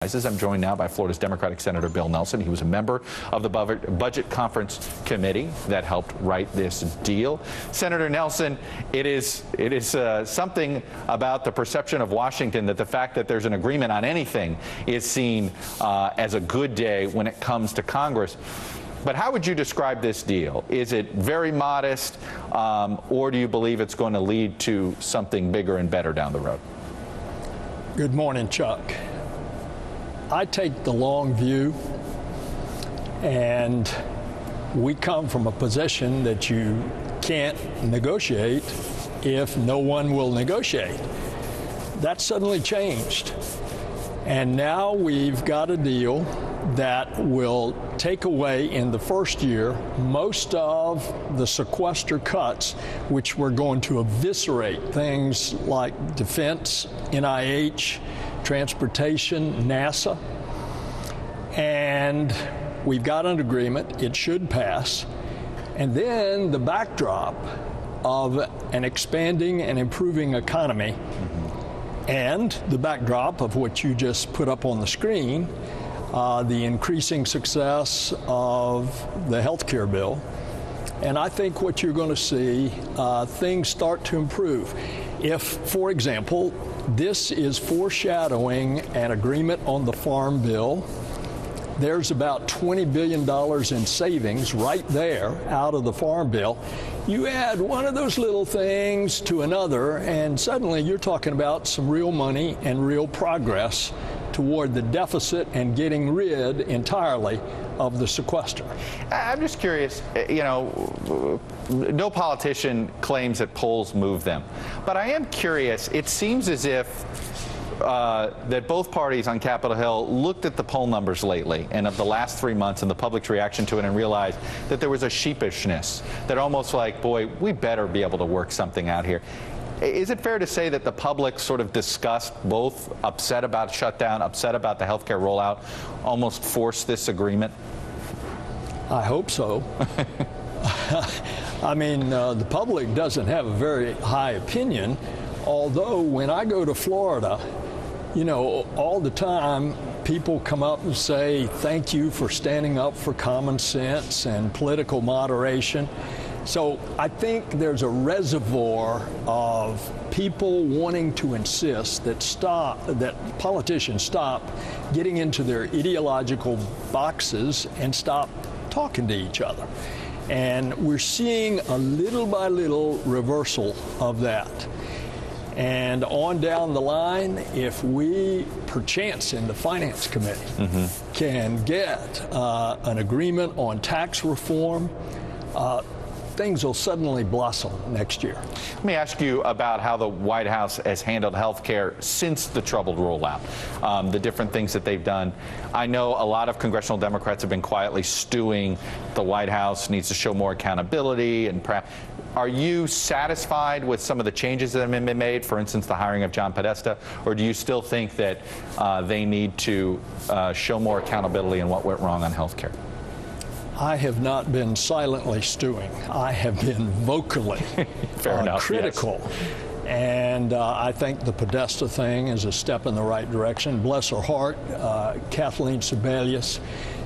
I'm joined now by Florida's Democratic Senator Bill Nelson. He was a member of the Budget Conference Committee that helped write this deal. Senator Nelson, it is something about the perception of Washington that the fact that there's an agreement on anything is seen as a good day when it comes to Congress. But how would you describe this deal? Is it very modest, or do you believe it's going to lead to something bigger and better down the road? Good morning, Chuck. I take the long view, and we come from a position that you can't negotiate if no one will negotiate. That suddenly changed, and now we've got a deal that will take away in the first year most of the sequester cuts, which we're going to eviscerate things like defense, NIH, transportation, NASA, and we've got an agreement. It should pass. And then the backdrop of an expanding and improving economy and the backdrop of what you just put up on the screen, the increasing success of the health care bill. And I think what you're going to see, things start to improve. If, for example, this is foreshadowing an agreement on the Farm Bill, there's about $20 billion in savings right there out of the Farm Bill. You add one of those little things to another, and suddenly you're talking about some real money and real progress toward the deficit and getting rid entirely of the sequester. I'm just curious, you know, no politician claims that polls move them. But I am curious, it seems as if that both parties on Capitol Hill looked at the poll numbers lately and of the last 3 months and the public's reaction to it and realized that there was a sheepishness, that almost like, boy, we better be able to work something out here. Is it fair to say that the public sort of discussed, both upset about shutdown, upset about the health care rollout, almost forced this agreement? I hope so. I mean, the public doesn't have a very high opinion, although when I go to Florida, you know, all the time people come up and say, thank you for standing up for common sense and political moderation. So I think there's a reservoir of people wanting to insist that politicians stop getting into their ideological boxes and stop talking to each other. And we're seeing a little by little reversal of that. And on down the line, if we, perchance in the Finance Committee, can get an agreement on tax reform, things will suddenly blossom next year. Let me ask you about how the White House has handled health care since the troubled rollout, the different things that they've done. I know a lot of congressional Democrats have been quietly stewing. The White House needs to show more accountability. And perhaps, are you satisfied with some of the changes that have been made, for instance, the hiring of John Podesta, or do you still think that they need to show more accountability in what went wrong on health care? I have not been silently stewing. I have been vocally critical. Yes. And I think the Podesta thing is a step in the right direction. Bless her heart, Kathleen Sebelius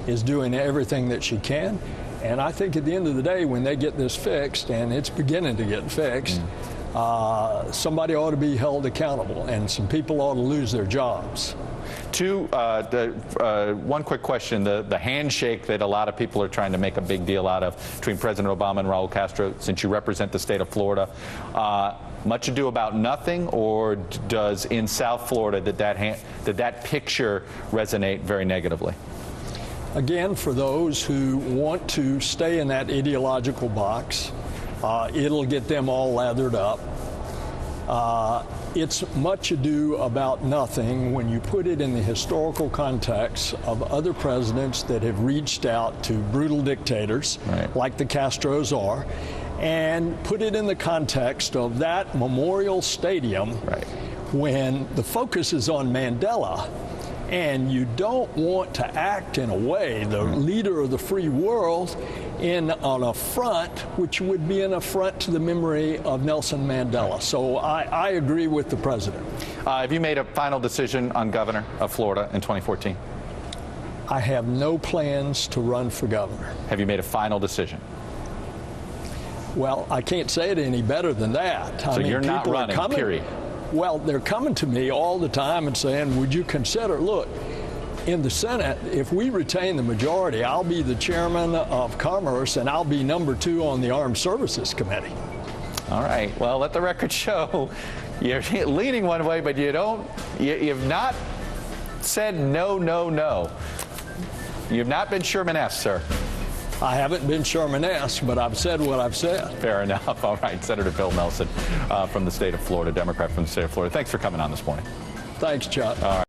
is doing everything that she can. And I think at the end of the day, when they get this fixed, and it's beginning to get fixed, somebody ought to be held accountable, and some people ought to lose their jobs. One quick question, the handshake that a lot of people are trying to make a big deal out of between President Obama and Raul Castro, since you represent the state of Florida, much ado about nothing, or does in South Florida did that picture resonate very negatively? Again, for those who want to stay in that ideological box, it'll get them all lathered up. It's much ado about nothing when you put it in the historical context of other presidents that have reached out to brutal dictators, like the Castros are, and put it in the context of that Memorial Stadium when the focus is on Mandela And you don't want to act in a way, the leader of the free world, in an affront, which would be an affront to the memory of Nelson Mandela. So I agree with the president. Have you made a final decision on governor of Florida in 2014? I have no plans to run for governor. Have you made a final decision? Well, I can't say it any better than that. So you're not running, period. Well, they're coming to me all the time and saying, would you consider, look, in the Senate, if we retain the majority, I'll be the chairman of Commerce and I'll be number 2 on the Armed Services Committee. All right. Well, let the record show you're leaning one way, but you've not said no, no, no. You've not been Sherman-esque, sir. I haven't been Sherman-esque, but I've said what I've said. Fair enough. All right. Senator Bill Nelson from the state of Florida, Democrat from the state of Florida. Thanks for coming on this morning. Thanks, Chuck. All right.